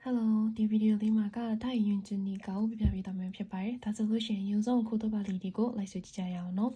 Hello ဒီဗီဒီယိုလေးမှာကထိုင်ယွန်းချင်နီကိုပြပြပေးသွားမယ်ဖြစ်ပါတယ်ဒါဆိုလို့ရှိရင်ရုံဆုံးခိုးတော့ပါလေးတွေကိုလိုက်ဆွကြည့်ကြရအောင်နော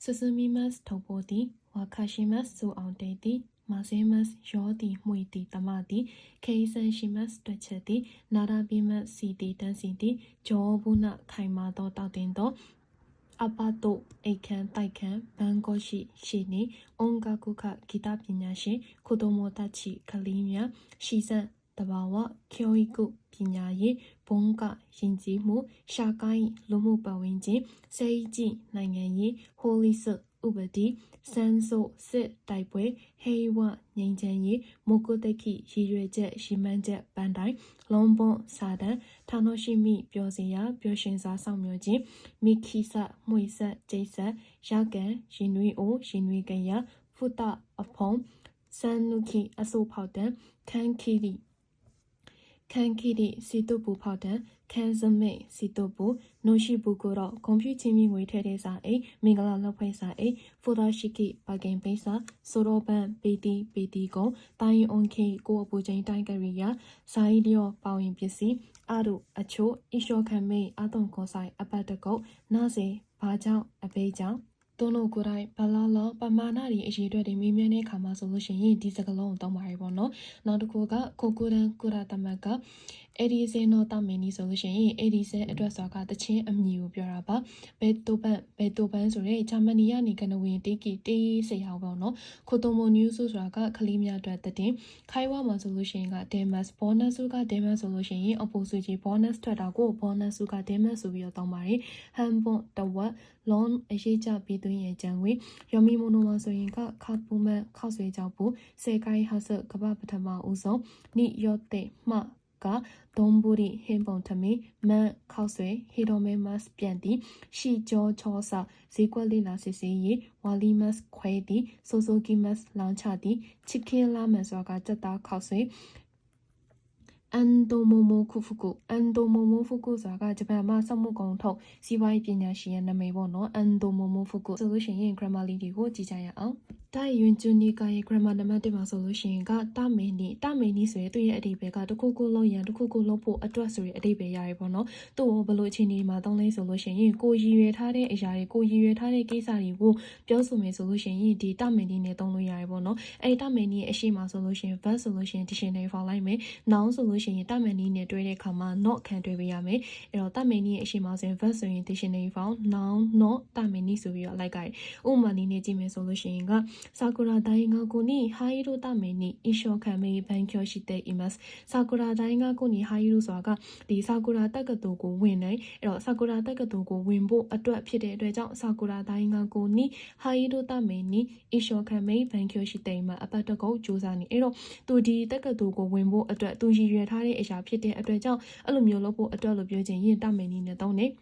်ဆူဆူမီမတ်ထုတ်ပေါ်သည်ဝါခရှိမတ်စူအောင်တေးသည်မာဆေမတ်ရောသည်မှွေသည်တမသည်ခေဆန်ရှိမတ်တွက်ချက်သည်နာရာဘီမတ်စီသည်တန်းစီသည်ဂျောဘူးနာခိုင်မာသောတောက်တင်သောအပတုအိတ်ခမ်းတိုက်ခမ်းဘန်ကောရှိရှိနေအုံကကုခဂီတပညာရှင်ခိုတိုမိုတချီခလီးမြရှိစံတဘာဝကျော်ဤကုပညာရေးဘုံကယဉ်ကျေးမှုရှာကိုင်းလူမှုပတ်ဝန်းကျင်စေကြည်နိုင်ငံရေးဟိုလီဆဥပဒေစန်းစို့စစ်တိုက်ပွဲဟေဝငြိမ်းချမ်းရေးမုကုတခိရည်ရွယ်ချက်ရည်မှန်းချက်ပန်းတိုင်းလုံးပွန်စာတန်ဌာနရှိမိပြောစရာပြောရှင်စာဆောင်မျိုးချင်းမိခိစမှွေဆက်ကျိတ်ဆက်ရကန်ရင်နွေအိုရင်နွေကရဖုတအဖုံစန်နုခိအစိုးဖောက်တန်ခန်းခီရီခန်းခီရီစီတုပူဖောက်တန်ခန်းစမိတ်စီတုပူနိုရှိဘူးကိုတော့ကွန်ပျူတာချင်းမီငွေထဲတဲ့စာအိမင်္ဂလာလောက်ဖွဲ့စာအိဖိုတိုရှိကိပါကင်ပိစာဆိုရောပန်ပီတီကုံတိုင်းအွန်ခေကိုအပူချင်းတိုင်းကရိယာဇိုင်းလျောပေါင်ရင်ပစ္စည်းအရုအချို့အရှောခံမိအတုံကောဆိုင်အပတ်တကုတ်နာစေဘာကြောင့်အဘေးကြောင့်တုံးတို့ကိုယ်တိုင်ဘလာလောပမာဏတွေအရေးအတွက်တွေမေးမြန်းတဲ့အခါမှာဆိုလို့ရှိရင်ဒီစကလုံးကိုတောင်းပါရပေါ့နော်နောက်တစ်ခုကကိုကိုရန်ကုရတမတ်ကအဲ့ဒီစေနောတမင်းနီဆိုလို့ရှိရင်အဲ့ဒီစေအတွက်စွာကတချင်းအမည်ကိုပြောတာပါဘယ်တိုပန်ဆိုတဲ့ဂျာမနီကနေကနဝင်တေးကီတေးစရာပေါ့နော်ခိုတိုမိုနျူးဆိုတာကခလီးများအတွက်တင်ခိုင်ဝါမှာဆိုလို့ရှိရင်ကဒဲမတ်ဘောနတ်စုကဒဲမတ်ဆိုလို့ရှိရင်အပိုစုကြီးဘောနတ်ထွက်တာကိုဘောနတ်စုကဒဲမတ်ဆိုပြီးတော့တောင်းပါတယ်ဟမ်ပွန်တဝက်လွန်အရေးကြပြီးသွင်းရဲ့ကြံဝေယော်မီမိုနိုမှာဆိုရင်ကခါပူမန်ခောက်ဆွဲကြောက်ဘူးစေကိုင်းဟာဆကပပထမဦးဆုံးနိယော့တေမှကဒုံဘူရီဟင်ပုံထမီမန်ခောက်ဆွဲဟီရိုမဲမတ်ပြန်တီရှီဂျောချောစာဇေကွက်လီလာစစ်စေးရီဝါလီမတ်ခွဲတီဆိုဆိုကီမတ်လောင်ချတီချစ်ကင်းလာမန်စွာကစက်သားခောက်ဆွဲအန်တိုမိုမိုဖူကုဆိုတာကဂျပန်မှာစမှုကုံထုတ်စီးပွားရေးပညာရှင်ရဲ့နာမည်ပေါ့နော်အန်တိုမိုမိုဖူကုဆိုလို့ရှိရင် grammar လေးတွေကိုကြည့်ကြရအောင်တိုင်ယွန်ဂျူနီကရဲ့ grammar နံပါတ်1မှာဆိုလို့ရှိရင်ကတမင်းနီဆိုရင်သူ့ရဲ့အဓိပ္ပာယ်ကတခုခုလုံးရန်တခုခုလုံးဖို့အတွက်ဆိုရင်အဓိပ္ပာယ်ရတယ်ပေါ့နော်သူ့ကိုဘယ်လိုအခြေအနေမှာသုံးလဲဆိုလို့ရှိရင်ကိုရည်ရွယ်ထားတဲ့အရာတွေကိုရည်ရွယ်ထားတဲ့ကိစ္စတွေကိုပြောဆိုမယ်ဆိုလို့ရှိရင်ဒီတမင်းနီနဲ့သုံးလို့ရတယ်ပေါ့နော်အဲ့တမင်းနီရဲ့အရှိမဆိုလို့ရှိရင် verb ဆိုလို့ရှိရင် dictionary ဖောက်လိုက်မယ် noun ဆိုလို့ရှိရင်တမင်းနီနဲ့တွဲတဲ့အခါမှာ not ခံတွဲပေးရမယ်အဲ့တော့တမင်းနီရဲ့အရှိမဆိုရင် verb ဆိုရင် dictionary ဖောက် noun not တမင်းနီဆိုပြီးတော့လိုက်ကြတယ်ဥပမာနည်းနဲ့ကြည့်မယ်ဆိုလို့ရှိရင်ကサクラ大学に入るために一生懸命勉強しています。サクラ大学に入るဆိုတာကဒီサクラတက္ကသိုလ်ကိုဝင်နေအဲ့တော့サクラတက္ကသိုလ်ကိုဝင်ဖို့အတွက်ဖြစ်တဲ့အတွက်ကြောင့်サクラ大学に入るために一生懸命勉強していますအပတ်တကုတ်စူးစမ်းနေအဲ့တော့သူဒီတက္ကသိုလ်ကိုဝင်ဖို့အတွက်သူရည်ရွယ်ထားတဲ့အရာဖြစ်တဲ့အတွက်ကြောင့်အဲ့လိုမျိုးလုပ်ဖို့အတွက်လို့ပြောချင်ရင်တမန်နီနဲ့တောင်းနေ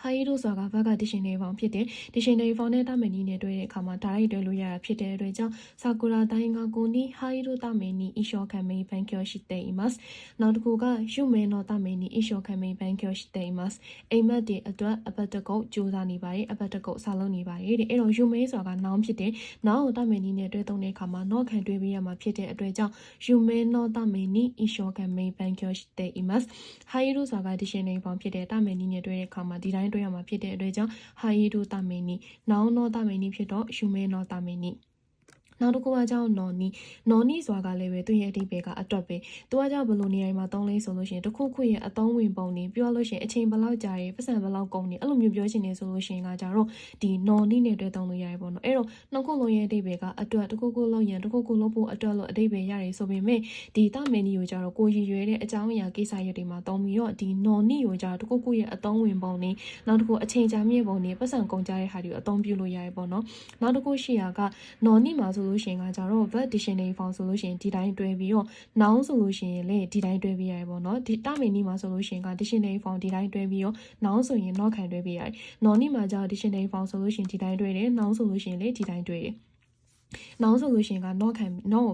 ဟာရီတို့ဆိုတာကဘက်က dictionary ဖောင်ဖြစ်တယ် dictionary ဖောင်နဲ့တမန်နီနဲ့တွဲတဲ့အခါမှာ direct တွဲလို့ရတာဖြစ်တဲ့အတွက်ကြောင့်ဆာကူရာတိုင်းကကိုနီဟာရီတို့တမန်နီအရှောခံမေးဘန်ကျော်ရှိတဲ့ imas နောက်တစ်ခုကယူမဲနော်တမန်နီအရှောခံမေးဘန်ကျော်ရှိတဲ့ imas အိမ်မက်တွေအတွက်အပတ်တကုတ်စူးစမ်းနေပါတယ်အပတ်တကုတ်စာလုံးနေပါတယ်တဲ့အဲ့တော့ယူမဲဆိုတာက noun ဖြစ်တယ် noun ကိုတမန်နီနဲ့တွဲသုံးတဲ့အခါမှာ not ခံတွဲပေးရမှာဖြစ်တဲ့အတွက်ကြောင့်ယူမဲနော်တမန်နီအရှောခံမေးဘန်ကျော်ရှိတဲ့ imas ဟာရီတို့ဆိုတာက dictionary ဖောင်ဖြစ်တဲ့တမန်နီနဲ့တွဲတဲ့အခါမှာဒီတိုင်းတွဲရမှာဖြစ်တဲ့အတွက်ကြောင့်ဟာရီဒိုတာမင်းနီနောင်နောတာမင်းနီဖြစ်တော့ယူမဲနောတာမင်းနီနောက်တစ်ခုကကြောင့်နော်နီဆိုတာကလည်းပဲသူ့ရဲ့အဓိပ္ပာယ်ကအတွက်ပဲသူကကြောင့်ဘယ်လိုနေရာမှာသုံးလဲဆိုလို့ရှိရင်တခုခုရဲ့အသုံးဝင်ပုံနေပြောလို့ရှိရင်အချိန်ဘယ်လောက်ကြာရဲပတ်စံဘယ်လောက်ကုန်နေအဲ့လိုမျိုးပြောချင်နေဆိုလို့ရှိရင်ကကြတော့ဒီနော်နီနဲ့တွဲသုံးလို့ရတယ်ပေါ့နော်အဲ့တော့နှစ်ခုလုံးရဲ့အဓိပ္ပာယ်ကအတွက်တခုခုလုံးရန်တခုခုလုံးဖို့အတွက်လို့အဓိပ္ပာယ်ရတယ်ဆိုပေမဲ့ဒီတာမင်းနီကိုကြတော့ကိုရည်ရွယ်တဲ့အကြောင်းအရာကိစ္စရပ်တွေမှာသုံးပြီးတော့ဒီနော်နီကိုကြတော့တခုခုရဲ့အသုံးဝင်ပုံနေနောက်တစ်ခုအချိန်ကြာမြင့်ပုံနေပတ်စံကုန်ကြတဲ့ဟာတွေကိုအသုံးပြုလို့ရတယ်ပေါ့နော်နောက်တစ်ခုရှိတာကနော်နီမှာဆိုလို့ရှိရင်ကကြတော့ verb dictionary ဖောင်ဆိုလို့ရှိရင်ဒီတိုင်းတွဲပြီးတော့ noun ဆိုလို့ရှိရင်လည်းဒီတိုင်းတွဲပေးရတယ်ပေါ့နော်ဒီတမင်နီမှာဆိုလို့ရှိရင်က dictionary ဖောင်ဒီတိုင်းတွဲပြီးတော့ noun ဆိုရင် not ခံတွဲပေးရတယ် non နီမှာကျတော့ dictionary ဖောင်ဆိုလို့ရှိရင်ဒီတိုင်းတွဲတယ် noun ဆိုလို့ရှိရင်လည်းဒီတိုင်းတွဲတယ်နောက်ဆိုလို့ရှိရင်က not ကိ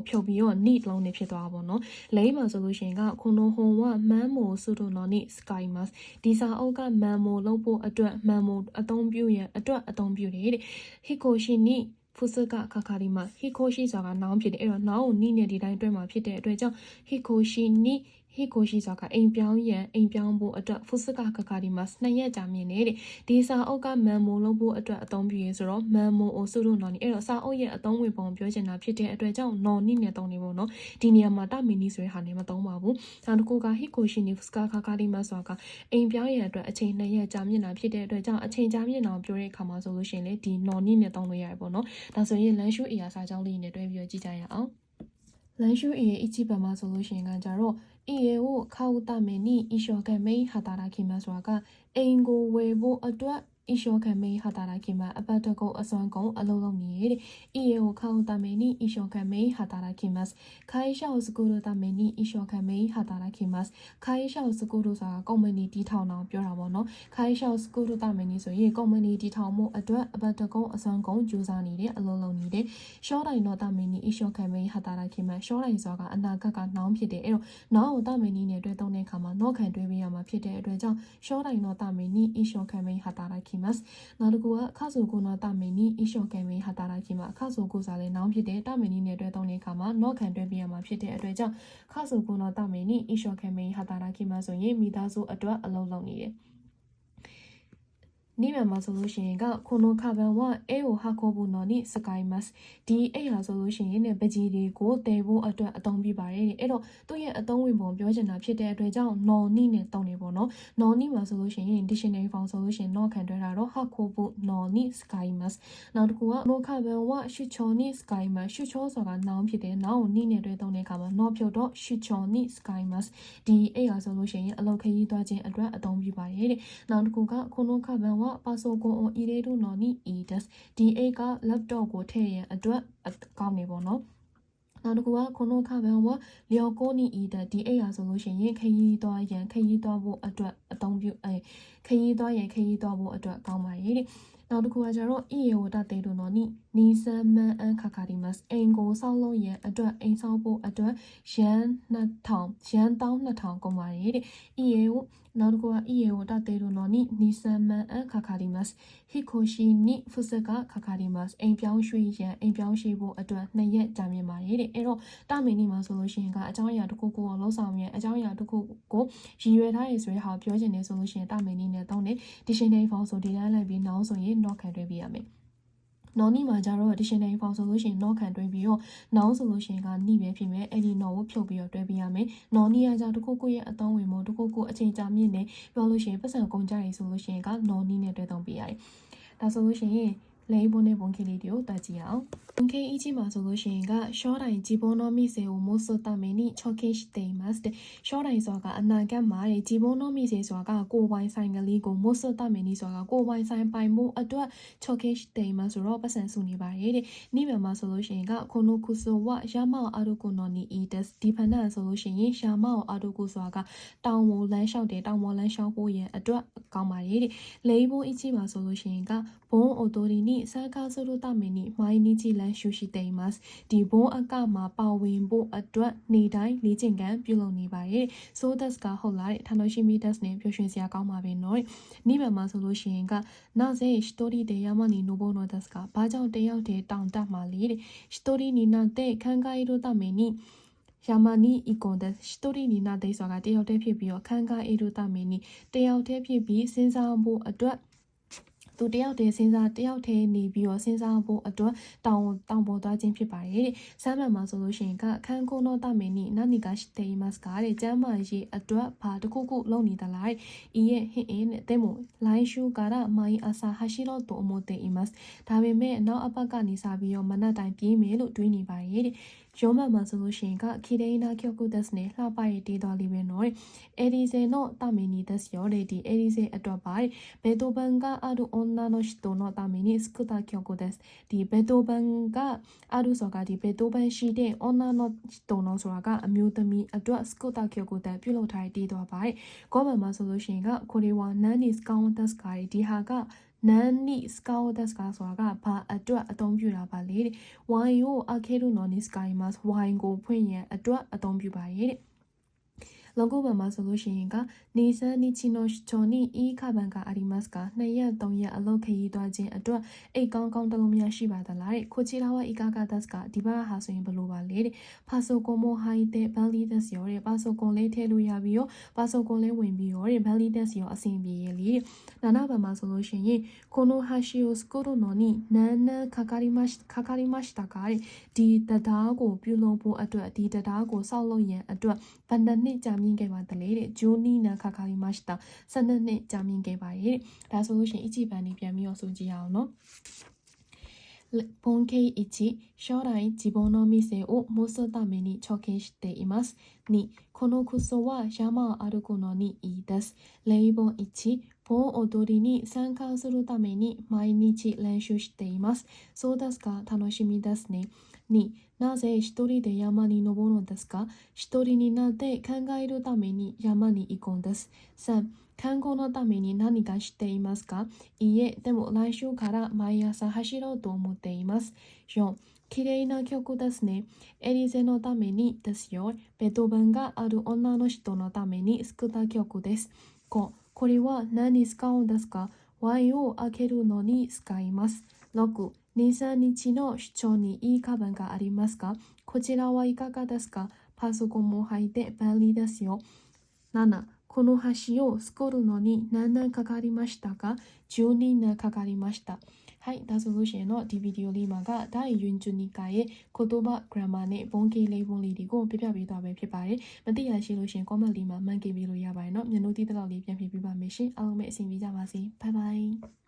ုဖြုတ်ပြီးတော့ need လုံးနဲ့ဖြစ်သွားပါဘောနော်လိမ့်မှာဆိုလို့ရှိရင်ကခုနဟွန်ဝမန်မိုစုတို့နော်နိ sky mas ဒီစာအုပ်ကမန်မိုလုံးဖို့အတွက်မန်မိုအသုံးပြုရန်အတွက်အသုံးပြုတယ်တဲ့ဟီကိုရှိနိဖုစကခါခါဒီမှာဟီကိုရှိဆိုတာကနောင်ဖြစ်တယ်အဲ့တော့နောင်ကိုနိနဲ့ဒီတိုင်းတွဲမှာဖြစ်တဲ့အတွက်ကြောင့်ဟီကိုရှိနိ ဟီကိုရှိစောကအိမ်ပြောင်းရန်အိမ်ပြောင်းဖို့အတွက်ဖုစကခခဒီမတ်2ရက်ကြာမြင့်နေတဲ့ဒီစာအုပ်ကမန်မိုလုပ်ဖို့အတွက်အသုံးပြုရဆိုတော့မန်မိုအိုစုတို့နော်နီအဲ့တော့စာအုပ်ရဲ့အသုံးဝင်ပုံပြောချင်တာဖြစ်တဲ့အတွက်ကြောင့်နော်နီနဲ့သုံးနေပေါ့နော်ဒီနေရာမှာတမီနီဆိုတဲ့ဟာနဲ့မသုံးပါဘူးနောက်တစ်ခုကဟီကိုရှိနေဖုစကခခဒီမတ်ဆိုတာကအိမ်ပြောင်းရန်အတွက်အချိန်2ရက်ကြာမြင့်တာဖြစ်တဲ့အတွက်ကြောင့်အချိန်ကြာမြင့်အောင်ပြောတဲ့အခါမှာဆိုလို့ရှိရင်လေဒီနော်နီနဲ့သုံးလို့ရတယ်ပေါ့နော်ဒါဆိုရင်လမ်းရှုအရာစာကြောင်းလေးနဲ့တွဲပြီးတော့ကြည့်ကြရအောင်လမ်းရှုအရာအချိပမာဆိုလို့ရှိရင်ကကြတော့အေကိုခောက်တမယ်နီအီရှော်ကမိဟာတာရာခိမဆိုတာကအင်ကိုဝယ်ဖို့အတွက်အီရှော်ကမိဟာတာရာခိမအပတ်တကုတ်အစွမ်းကုန်အလုံးလုံးနေရဲ့အေကိုခောက်တမယ်နီအီရှော်ကမိဟာတာရာခိမတ်ခိုင်ရှောက်စကူရတမယ်နီအီရှော်ကမိဟာတာရာခိမတ်ခိုင်ရှောက်စကူရဆိုတာကုမ္ပဏီတီထောင်အောင်ပြောတာပေါ့နော်ခိုင်ရှောက်စကူရတမယ်နီဆိုရင်ကုမ္ပဏီတီထောင်မှုအတွက်အပတ်တကုတ်အစွမ်းကုန်ကြိုးစားနေတဲ့အလုံးလုံးနေတဲ့ရှော့တိုင်တော့တမယ်နီအီရှော်ကမိဟာတာရာခိမတ်ရှော့တိုင်ဆိုတာကအနာဂတ်ကနှောင်းဖြစ်တယ်အဲ့တော့နောင်တမယ်နီနဲ့တွဲသုံးတဲ့အခါမှာနော့ခံတွဲပေးရမှာဖြစ်တဲ့အတွက်ကြောင့်ရှော့တိုင်တော့တမယ်နီအီရှော်ကမိဟာတာရာခိမတ်နောက်တစ်ခုကခါဆိုကိုနော်တမင်နီအီရှော့ကဲမင်းဟာတာရာခိမှာခါဆိုကိုစားလဲနောင်းဖြစ်တဲ့တမင်နီနဲ့တွဲသုံးတဲ့အခါမှာနော့ခံတွဲပြရမှာဖြစ်တဲ့အတွက်ကြောင့်ခါဆိုကိုနော်တမင်နီအီရှော့ကဲမင်းဟာတာရာခိမှာဆိုရင်မိသားစုအတွက်အလုံးလုံးနေတယ်နိမမှာဆိုလို့ရှိရင်ကခုနိုခါဘန်ဝအေကိုဟာခိုဘူးနော်နိစကိုင်းမတ်ဒီအဲ့ဟာဆိုလို့ရှိရင်ねပကြီးတွေကိုတဲဖို့အတွက်အသုံးပြပါတယ်အဲ့တော့သူ့ရဲ့အသုံးဝင်ပုံပြောချင်တာဖြစ်တဲ့အတွက်ကြောင့်နော်နိနဲ့တုံးနေပေါ့နော်နော်နိမှာဆိုလို့ရှိရင် dictionary form ဆိုလို့ရှိရင်နော်ခံတွဲတာတော့ဟာခိုဘူးနော်နိစကိုင်းမတ်နောက်တစ်ခုကနိုခါဘန်ဝရှုချောနိစကိုင်းမတ်ရှုချောဆိုတာနောင်ဖြစ်တယ်နောင်ကိုနိနဲ့တွဲသုံးတဲ့အခါမှာနော်ဖြုတ်တော့ရှုချောနိစကိုင်းမတ်ဒီအဲ့ဟာဆိုလို့ရှိရင်အလောက်ခရီးသွားခြင်းအတွက်အသုံးပြပါတယ်တဲ့နောက်တစ်ခုကခုနိုခါဘန်ဝပါဆိုကွန်အွန်အီရေဒိုနော်နီအီဒက်ဒီအိတ်က laptop ကိုထည့်ရန်အတွက်ကောင်းနေပေါ့နော်နောက်တစ်ခုကခုနိုခါဘန်ဝလျော်ကိုနီအီဒက်ဒီအိတ်ရဆိုလို့ရှိရင်ခရီးသွားရန်ခရီးသွားဖို့အတွက်အသုံးပြုခရီးသွားရန်ခရီးသွားဖို့အတွက်ကောင်းပါရဲ့တဲ့နောက်တစ်ခုကကျတော့အီယေဝတတေတို့နော်နီဆမ်မန်အန်ခါခါဒီမတ်အင်ကိုဆောက်လို့ရန်အတွက်အိမ်ဆောက်ဖို့အတွက်ရန်2000ကုန်ပါရဲ့တဲ့အီယေဝနောက်တစ်ခုကအီယေဝတတေတို့နော်နီဆမ်မန်အန်ခါခါဒီမတ်ဟီကိုရှိနီဖုစကခါခါဒီမတ်အိမ်ပြောင်းရွှေ့ရန်အိမ်ပြောင်းရှိဖို့အတွက်2ရက်ကြာမြင့်ပါရဲ့တဲ့အဲ့တော့တမင်းနေမှာဆိုလို့ရှိရင်ကအကြောင်းအရာတစ်ခုကိုလုံးဆောင်ရန်အကြောင်းအရာတစ်ခုကိုရည်ရွယ်ထားရဆိုတဲ့ဟာပြောချင်တယ်ဆိုလို့ရှိရင်တမင်းနေနဲ့တောင်းတဲ့ dictionary form ဆိုဒီတိုင်းလိုက်ပြီးနောက်ဆိုရင် not ခံတွဲပြရမယ်နော်နီမှာကြတော့ dictionary form ဆိုလို့ရှိရင် not ခံတွဲပြီးတော့နောက်ဆိုလို့ရှိရင်ကနိပဲဖြစ်မယ်အဲ့ဒီ not ကိုဖြုတ်ပြီးတော့တွဲပြရမယ်နော်နီကကြတခုခုရဲ့အသုံးဝင်မှုတခုခုအချိန်ကြာမြင့်နေပြောလို့ရှိရင်ပတ်စံကုန်ကြရဆိုလို့ရှိရင်ကနော်နီနဲ့တွဲသုံးပြရတယ်ဒါဆိုလို့ရှိရင်လေဘုံနဲ့ဘုံခေလေးတွေကိုတွက်ကြည့်အောင်ဘုံခေအကြီးမှာဆိုလို့ရှိရင်ကရှော့တိုင်ဂျီဘွန်နိုမီစေကိုမို့ဆိုတမင်းနိချော့ခေရှ်တေမတ်ရှော့တိုင်ဆိုတာကအနာဂတ်မှာဂျီဘွန်နိုမီစေဆိုတာကကိုပိုင်ဆိုင်ကလေးကိုမို့ဆိုတမင်းနိဆိုတာကကိုပိုင်ဆိုင်ပိုင်မှုအတွက်ချော့ခေရှ်တေမတ်ဆိုတော့ပတ်စံစုနေပါတယ်တဲ့နိမမှာဆိုလို့ရှိရင်ကခုနိုခုဆိုဝရမောက်အာဒိုကိုနော်နီအီဒက်ဒီဖနာဆိုလို့ရှိရင်ရှာမောက်အာဒိုကိုဆိုတာကတောင်ပေါ်လမ်းလျှောက်တယ်တောင်ပေါ်လမ်းလျှောက်ဖို့ရန်အတွက်ကောင်းပါတယ်တဲ့လေဘုံအကြီးမှာဆိုလို့ရှိရင်ကဘုံအိုတိုရီနိဆာကာဆိုတမင်းနိမိုင်းနီချီလန်ရှူရှိတေမတ်ဒီဘုံအကမှာပါဝင်ဖို့အတွက်နေတိုင်းလေ့ကျင့်ခန်းပြုလုပ်နေပါရဲ့ဆိုဒတ်ကဟုတ်လားထာနိုရှိမီဒတ်နဲ့ပျော်ရွှင်စရာကောင်းပါပဲနော်နိမမှာဆိုလို့ရှိရင်ကနာဇေစတိုရီတေယာမနီနိုဘိုနိုဒတ်ကဘာကြောင့်တယောက်တည်းတောင်တမှာလေစတိုရီနီနာတဲ့ခန်ကိုင်ရိုတမင်းနိယာမနီအီကွန်ဒက်စတိုရီနီနာတဲ့ဆိုတာတယောက်တည်းဖြစ်ပြီးတော့ခန်ကိုင်ရိုတမင်းနိတယောက်တည်းဖြစ်ပြီးစဉ်းစားဖို့အတွက်သူတယောက်တည်းစဉ်းစားတယောက်တည်းနေပြီးတော့စဉ်းစားဖို့အတွက်တောင်းပေါ်သွားခြင်းဖြစ်ပါတယ်တဲ့ဆမ်းမှန်မှာဆိုလို့ရှိရင်ကခန်းကိုနောတမင်းနိနာနီကရှိတေမတ်ကတဲ့ကျမ်းမာရေးအတွက်ဘာတခုခုလုပ်နေသလားဤရဲ့ဟင်းအင်းနဲ့တဲ့မို့လိုင်းရှူကာရမိုင်းအစာဟာရှိတော့တိုအမိုတေအီမတ်ဒါပေမဲ့နောက်အပတ်ကနေစပြီးတော့မနက်တိုင်းပြေးမယ်လို့တွေးနေပါရဲ့တဲ့ရောမမှာဆိုလို့ရှိရင်ကခိဒေနာကျောကုဒက်စ်နဲ့လှပရည်တေးတော်လေးပဲနော်အေဒီဇေနောတမင်းနိဒက်ရောတဲ့ဒီအေဒီဇေအတွက်ပါဘေတိုဘန်ကအဒူ女の人のために作った曲です。ဒီဘေတိုဘန်ကအဒူဆိုတာဒီဘေတိုဘန်ရှိတဲ့女の人のဆိုတာကအမျိုးသမီးအတွက်စကူတာ曲တဲ့ပြုလုပ်ထားတဲ့တည်တော်ပါတယ်။ကောဘန်မှာဆိုလို့ရှိရင်ကကိုရီဝါနန်နီစကောင်ဒတ်စကာဒီဟာကနန်နီစကောဒတ်စကာဆိုတာကဘာအတွက်အသုံးပြုတာပါလေတဲ့။ဝိုင်ကိုအခဲတို့နော်နီစကိုင်မတ်ဝိုင်ကိုဖွင့်ရန်အတွက်အသုံးပြုပါရဲ့တဲ့။ လောကဘမှာဆိုလို့ရှိရင်ကနေဆန်းနီချီနိုချော်နီဤခဘန်ကအရီမတ်က2ရက်3ရက်အလုပ်ခရီးသွားခြင်းအတွက်အိတ်ကောင်းကောင်းတလုံးများရှိပါသလားတဲ့ခိုချီလာဝဤကကဒတ်ကဒီဘာဟာဆိုရင်ဘယ်လိုပါလဲတဲ့ဖာဆိုကွန်မိုဟိုင်တဲ့ဘယ်လီဒက်ရောတဲ့ပါဆိုကွန်လေးထဲလို့ရပြီးရောပါဆိုကွန်လေးဝင်ပြီးရောတဲ့ဘယ်လီဒက်ရောအဆင်ပြေရလေတဲ့နာနာဘမှာဆိုလို့ရှိရင်ကိုနိုဟာရှီယိုစကိုရိုနိုနီနန်နခါကာရီမတ်တာကတဲ့ဒီတရားကိုပြုလုပ်ဖို့အတွက်ဒီတရားကိုစောက်လုပ်ရန်အတွက်ဗန်ဒနှစ်ကြာမြင့်ခဲ့ပါတယ်လေတဲ့ဂျိုနီနာခါကာရီမတ်တာ12နှစ်ကြာမြင့်ခဲ့ပါတယ်တဲ့ဒါဆိုလို့ရှိရင်အကြည့်ပန်နေပြန်ပြီးတော့ဆိုကြည့်ရအောင်နော်本景1将来自分の店を持つために貯金しています2この服装は山を歩くのにいいです例本1盆踊りに参加するために毎日練習していますそうですか楽しみですね2なぜ一人で山に登るのですか一人になって考えるために山に行くんです3観光のために何かしていますかいいえ、でも来週から毎朝走ろうと思っています。4、綺麗な曲ですね。エリゼのためにですよ。ベトベンがある女の人のために作った曲です。5、これは何に使うんですかワインを開けるのに使います。6、2、3日の出張にいいカバンがありますかこちらはいかがですかパソコンも入って便利ですよ。7この橋を作るのに何年かかりましたか12年かかりましたはいဒါဆိုလို့ရှိရင်တော့ဒီဗီဒီယိုလေးမှာကဒါယွန်ဂျူနီကာရဲ့ကိုတိုဘာ grammar နဲ့ဘုံကေးလေးပုံလေးတွေကိုပြပြပေးသွားပဲဖြစ်ပါတယ်မသိရရှိလို့ရှိရင် comment လေးမှာမှန်ကေးပေးလို့ရပါတယ်เนาะမျက်နှာတီးတစ်လောက်လေးပြန်ဖြေပေးပါမယ်ရှင်အားလုံးပဲအဆင်ပြေကြပါစေ bye bye